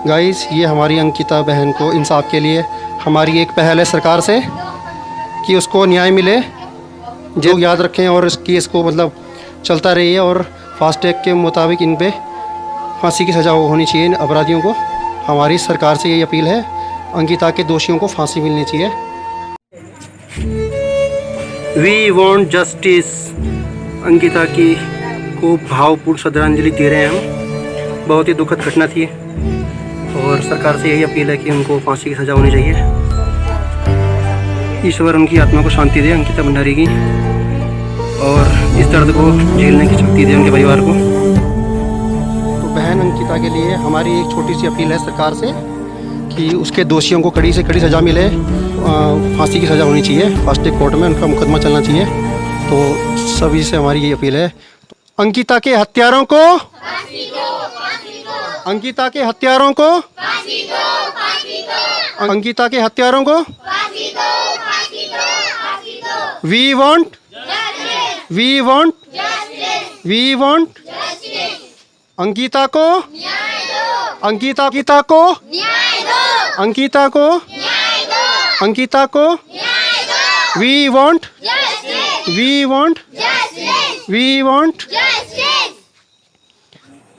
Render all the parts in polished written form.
Guys, ये हमारी अंकिता बहन को इंसाफ के लिए हमारी एक पहल है सरकार से कि उसको न्याय मिले। जो याद रखें और इस केस को मतलब चलता रही है और फास्ट ट्रैक के मुताबिक इन पे फांसी की सज़ा होनी चाहिए इन अपराधियों को। हमारी सरकार से यही अपील है, अंकिता के दोषियों को फांसी मिलनी चाहिए। We want justice. अंकिता की को भावपूर्ण श्रद्धांजलि दे रहे हैं हम। बहुत ही दुखद घटना थी और सरकार से यही अपील है कि उनको फांसी की सज़ा होनी चाहिए। ईश्वर उनकी आत्मा को शांति दे, अंकिता भंडारी की, और इस दर्द को झेलने की शक्ति दे उनके परिवार को। तो बहन अंकिता के लिए हमारी एक छोटी सी अपील है सरकार से कि उसके दोषियों को कड़ी से कड़ी सज़ा मिले। फांसी की सज़ा होनी चाहिए, फास्ट ट्रैक कोर्ट में उनका मुकदमा चलना चाहिए। तो सभी से हमारी ये अपील है। तो अंकिता के हत्यारों को फांसी दो, फांसी दो। अंकिता के हत्यारों को फांसी दो, फांसी दो। अंकिता के हत्यारों को फांसी दो, फांसी दो, फांसी दो। We want justice, we want justice, we want justice. Ankita को न्याय दो, अंकिता को न्याय दो, अंकिता को न्याय दो, अंकिता को न्याय दो। We want justice, we want justice, we want justice,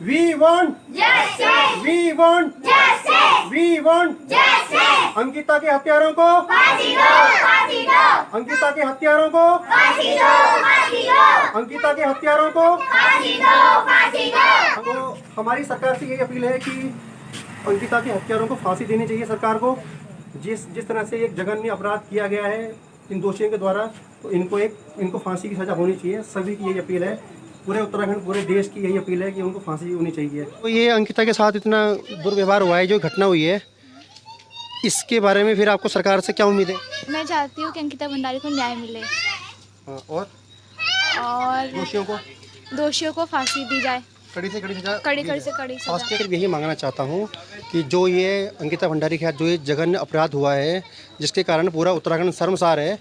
we want justice, we want justice, we want justice. Ankita के हत्यारों को फांसी दो, फांसी दो। अंकिता के हत्यारों को फांसी दो, फांसी दो। अंकिता के हत्यारों को फांसी दो, फांसी दो। तो हमारी सरकार से यही अपील है कि अंकिता के हत्यारों को फांसी देनी चाहिए सरकार को। जिस तरह से एक जघन्य अपराध किया गया है इन दोषियों के द्वारा, तो इनको फांसी की सज़ा होनी चाहिए। सभी की यही अपील है, पूरे उत्तराखंड, पूरे देश की यही अपील है कि उनको फांसी होनी चाहिए। तो ये अंकिता के साथ इतना दुर्व्यवहार हुआ है, जो घटना हुई है, इसके बारे में फिर आपको सरकार से क्या उम्मीद है? मैं चाहती हूँ कि अंकिता भंडारी को न्याय मिले और दोषियों को फांसी दी जाए, कड़ी से कड़ी सजा, कड़ी से कड़ी सजा। खास कर यही मांगना चाहता हूँ कि जो ये अंकिता भंडारी के साथ जो ये जघन्य अपराध हुआ है, जिसके कारण पूरा उत्तराखंड शर्मसार है,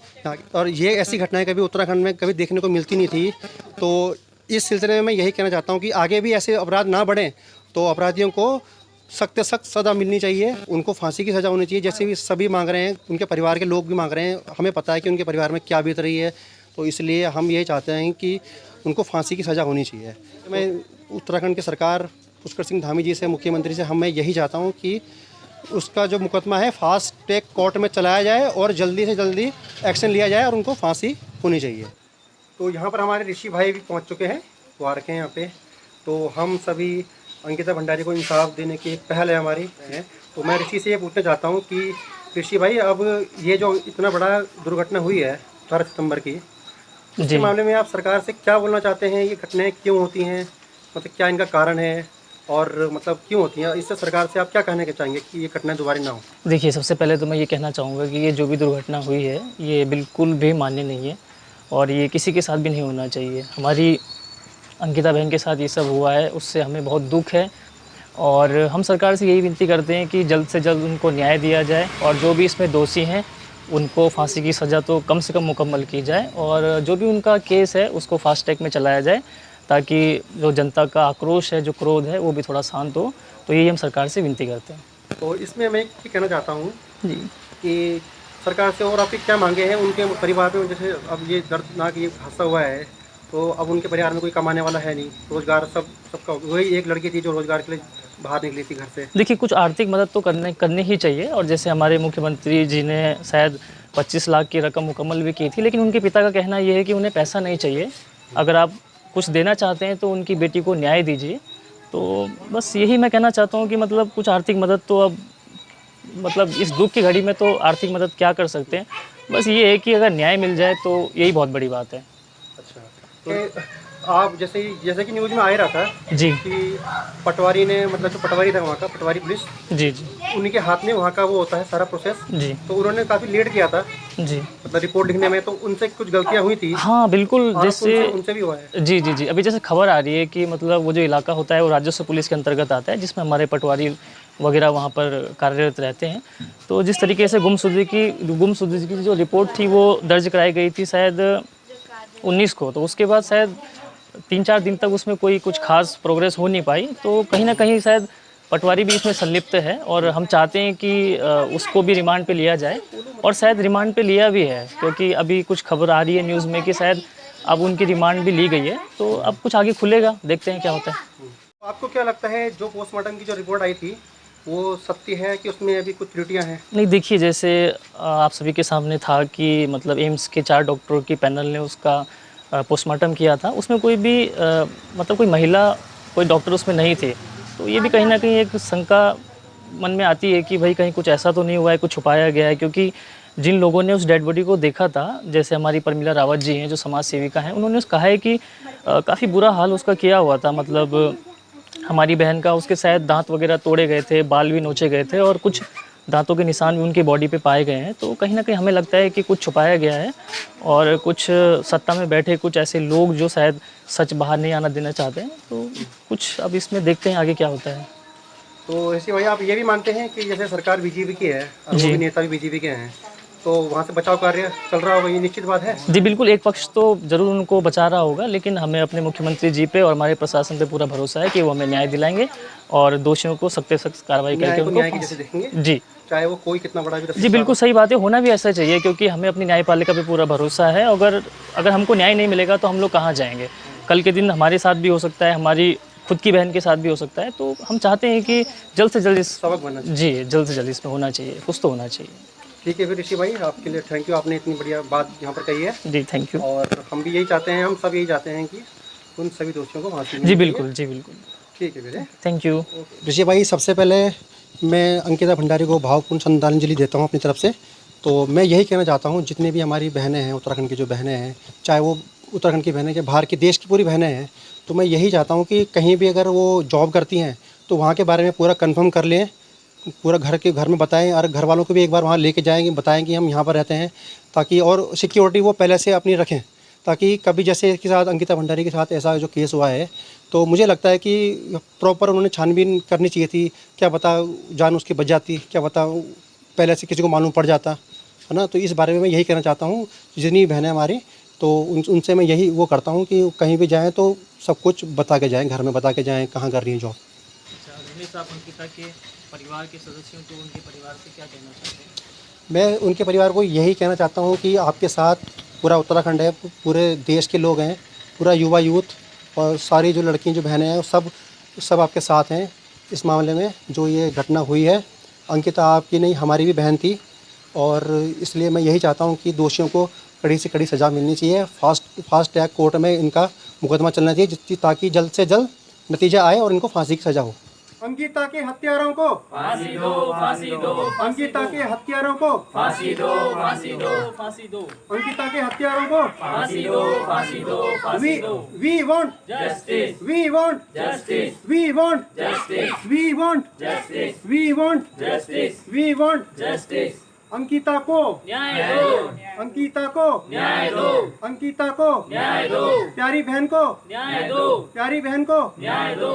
और ये ऐसी घटनाएं कभी उत्तराखंड में कभी देखने को मिलती नहीं थी। तो इस सिलसिले में मैं यही कहना चाहता हूँ कि आगे भी ऐसे अपराध ना बढ़ें, तो अपराधियों को सख्त से सख्त सज़ा मिलनी चाहिए, उनको फांसी की सज़ा होनी चाहिए। जैसे भी सभी मांग रहे हैं, उनके परिवार के लोग भी मांग रहे हैं। हमें पता है कि उनके परिवार में क्या बीत रही है, तो इसलिए हम यही चाहते हैं कि उनको फांसी की सज़ा होनी चाहिए। मैं उत्तराखंड की सरकार पुष्कर सिंह धामी जी से, मुख्यमंत्री से, मैं यही चाहता हूँ कि उसका जो मुकदमा है फास्ट ट्रैक कोर्ट में चलाया जाए और जल्दी से जल्दी एक्शन लिया जाए और उनको फांसी होनी चाहिए। तो यहाँ पर हमारे ऋषि भाई भी पहुँच चुके हैं, वो आ रखे हैं यहाँ पे। तो हम सभी अंकिता भंडारी को इंसाफ देने की एक पहल है हमारी है। तो मैं ऋषि से ये पूछना चाहता हूँ कि ऋषि भाई, अब ये जो इतना बड़ा दुर्घटना हुई है 18 सितंबर की, इसके मामले में आप सरकार से क्या बोलना चाहते हैं? ये घटनाएं क्यों होती हैं, मतलब क्या इनका कारण है, और मतलब क्यों होती हैं? इससे सरकार से आप क्या कहने के चाहेंगे कि ये घटनाएं दोबारा ना हो? देखिए, सबसे पहले तो मैं ये कहना चाहूँगा कि ये जो भी दुर्घटना हुई है, ये बिल्कुल भी मान्य नहीं है और ये किसी के साथ भी नहीं होना चाहिए। हमारी अंकिता बहन के साथ ये सब हुआ है, उससे हमें बहुत दुख है और हम सरकार से यही विनती करते हैं कि जल्द से जल्द उनको न्याय दिया जाए और जो भी इसमें दोषी हैं उनको फांसी की सज़ा तो कम से कम मुकम्मल की जाए और जो भी उनका केस है उसको फास्ट ट्रैक में चलाया जाए, ताकि जो जनता का आक्रोश है, जो क्रोध है, वो भी थोड़ा शांत हो। तो यही हम सरकार से विनती करते हैं। तो इसमें मैं ये कहना चाहता हूँ जी कि सरकार से और आपकी क्या मांगे हैं उनके परिवार में? जैसे अब ये दर्दनाक ये हादसा हुआ है, तो अब उनके परिवार में कोई कमाने वाला है नहीं, रोज़गार सबका, वही एक लड़की थी जो रोज़गार के लिए बाहर निकली थी घर से। देखिए, कुछ आर्थिक मदद तो करनी ही चाहिए और जैसे हमारे मुख्यमंत्री जी ने शायद 25 लाख की रकम मुकम्मल भी की थी, लेकिन उनके पिता का कहना ये है कि उन्हें पैसा नहीं चाहिए। अगर आप कुछ देना चाहते हैं तो उनकी बेटी को न्याय दीजिए। तो बस यही मैं कहना चाहता हूँ कि मतलब कुछ आर्थिक मदद तो अब मतलब इस दुख की घड़ी में तो आर्थिक मदद क्या कर सकते हैं, बस ये है कि अगर न्याय मिल जाए तो यही बहुत बड़ी बात है। अच्छा, तो आप जैसे कि न्यूज़ में आ रहा था जी कि पटवारी ने, मतलब जो पटवारी था वहाँ का, पटवारी पुलिस, जी उनके हाथ में वहाँ का वो होता है सारा प्रोसेस जी, तो उन्होंने काफ़ी लेट किया था जी, मतलब रिपोर्ट लिखने में, तो उनसे कुछ गलतियाँ हुई थी। हाँ बिल्कुल, जैसे उनसे भी हुआ है। जी, अभी जैसे खबर आ रही है कि मतलब वो जो इलाका होता है वो राजस्व पुलिस के अंतर्गत आता है, जिसमें हमारे पटवारी वगैरह वहाँ पर कार्यरत रहते हैं। तो जिस तरीके से गुमशुदगी की जो रिपोर्ट थी वो दर्ज कराई गई थी, शायद 19 को, तो उसके बाद शायद 3-4 दिन तक उसमें कोई कुछ खास प्रोग्रेस हो नहीं पाई। तो कहीं ना कहीं शायद पटवारी भी इसमें संलिप्त है और हम चाहते हैं कि उसको भी रिमांड पे लिया जाए, और शायद रिमांड पे लिया भी है, क्योंकि अभी कुछ खबर आ रही है न्यूज़ में कि शायद अब उनकी रिमांड भी ली गई है। तो अब कुछ आगे खुलेगा, देखते हैं क्या होता है। आपको क्या लगता है जो पोस्टमार्टम की जो रिपोर्ट आई थी वो सत्य है कि उसमें अभी कुछ त्रुटियां हैं? नहीं, देखिए, जैसे आप सभी के सामने था कि मतलब एम्स के 4 डॉक्टरों की पैनल ने उसका पोस्टमार्टम किया था, उसमें कोई भी मतलब कोई महिला, कोई डॉक्टर उसमें नहीं थे। तो ये भी कहीं ना कहीं एक शंका मन में आती है कि भाई कहीं कुछ ऐसा तो नहीं हुआ है, कुछ छुपाया गया है, क्योंकि जिन लोगों ने उस डेड बॉडी को देखा था, जैसे हमारी परमिला रावत जी हैं जो समाज सेविका हैं, उन्होंने कहा है कि काफ़ी बुरा हाल उसका किया हुआ था। मतलब हमारी बहन का, उसके शायद दांत वगैरह तोड़े गए थे, बाल भी नोचे गए थे और कुछ दांतों के निशान भी उनकी बॉडी पे पाए गए हैं। तो कहीं ना कहीं हमें लगता है कि कुछ छुपाया गया है और कुछ सत्ता में बैठे कुछ ऐसे लोग जो शायद सच बाहर नहीं आना देना चाहते हैं। तो कुछ अब इसमें देखते हैं आगे क्या होता है। तो ऐसे भाई आप ये भी मानते हैं कि जैसे सरकार बीजेपी की है और वो जी। भी नेता भी बीजेपी के हैं, तो वहाँ से बचाव कार्य चल रहा होगा, ये निश्चित बात है? जी बिल्कुल, एक पक्ष तो ज़रूर उनको बचा रहा होगा, लेकिन हमें अपने मुख्यमंत्री जी पे और हमारे प्रशासन पे पूरा भरोसा है कि वो हमें न्याय दिलाएंगे और दोषियों को सख्त से सख्त कार्रवाई करके उनको न्याय की जैसे देखेंगे, जी चाहे वो कोई कितना बड़ा भी। जी बिल्कुल सही बात है, होना भी ऐसा चाहिए, क्योंकि हमें अपनी न्यायपालिका पे पूरा भरोसा है। अगर हमको न्याय नहीं मिलेगा तो हम लोग कहाँ जाएंगे? कल के दिन हमारे साथ भी हो सकता है, हमारी खुद की बहन के साथ भी हो सकता है। तो हम चाहते हैं कि जल्द से जल्द इस सबक बनना चाहिए। जी जल्द से जल्द इसमें होना चाहिए, कुछ तो होना चाहिए। ठीक है फिर ऋषि भाई, आपके लिए थैंक यू, आपने इतनी बढ़िया बात यहाँ पर कही है। जी थैंक यू। और हम भी यही चाहते हैं, हम सब यही चाहते हैं कि उन सभी दोषियों को फांसी जी मिले। बिल्कुल, जी बिल्कुल। ठीक है फिर, थैंक यू। ऋषि भाई, सबसे पहले मैं अंकिता भंडारी को भावपूर्ण श्रद्धांजलि देता हूँ अपनी तरफ से। तो मैं यही कहना चाहता हूँ, जितनी भी हमारी बहनें हैं, उत्तराखंड की जो बहनें हैं, चाहे वो उत्तराखंड की बहनें, चाहे बाहर की देश की पूरी बहनें हैं, तो मैं यही चाहता हूँ कि कहीं भी अगर वो जॉब करती हैं तो वहाँ के बारे में पूरा कंफर्म कर लें, पूरा घर में बताएं, और घर वालों को भी एक बार वहाँ लेके जाएंगे, बताएं कि हम यहाँ पर रहते हैं, ताकि और सिक्योरिटी वो पहले से अपनी रखें, ताकि कभी जैसे इसके साथ अंकिता भंडारी के साथ ऐसा जो केस हुआ है, तो मुझे लगता है कि प्रॉपर उन्होंने छानबीन करनी चाहिए थी। क्या पता जान उसकी बच जाती, क्या पता पहले से किसी को मालूम पड़ जाता, है ना। तो इस बारे में मैं यही कहना चाहता हूँ, जितनी बहनें हमारी, तो उनसे मैं यही वो करता हूँ कि कहीं भी जाएँ तो सब कुछ बता के जाएँ, घर में बता के जाएँ कहाँ कर रही हैं जॉब। अच्छा, अंकिता के परिवार के सदस्यों को, उनके परिवार से क्या कहना चाहते हैं? मैं उनके परिवार को यही कहना चाहता हूँ कि आपके साथ पूरा उत्तराखंड है, पूरे देश के लोग हैं, पूरा युवा यूथ और सारी जो लड़कियाँ जो बहनें हैं, सब आपके साथ हैं इस मामले में। जो ये घटना हुई है, अंकिता आपकी नहीं हमारी भी बहन थी, और इसलिए मैं यही चाहता हूँ कि दोषियों को कड़ी से कड़ी सज़ा मिलनी चाहिए। फास्ट ट्रैक कोर्ट में इनका मुकदमा चलना चाहिए, ताकि जल्द से जल्द नतीजा आए और इनको फांसी की सज़ा हो। अंकिता के हत्यारों को फांसी दो, फांसी दो। अंकिता के हत्यारों को फांसी दो, फांसी दो, फांसी दो। अंकिता के हत्यारों को फांसी दो, फांसी दो, फांसी दो। We want justice, we want justice, we want justice, we want justice, we want justice, we want justice. Ankita को न्याय दो, अंकिता को न्याय दो, अंकिता को न्याय दो, प्यारी बहन को न्याय दो, प्यारी बहन को न्याय दो।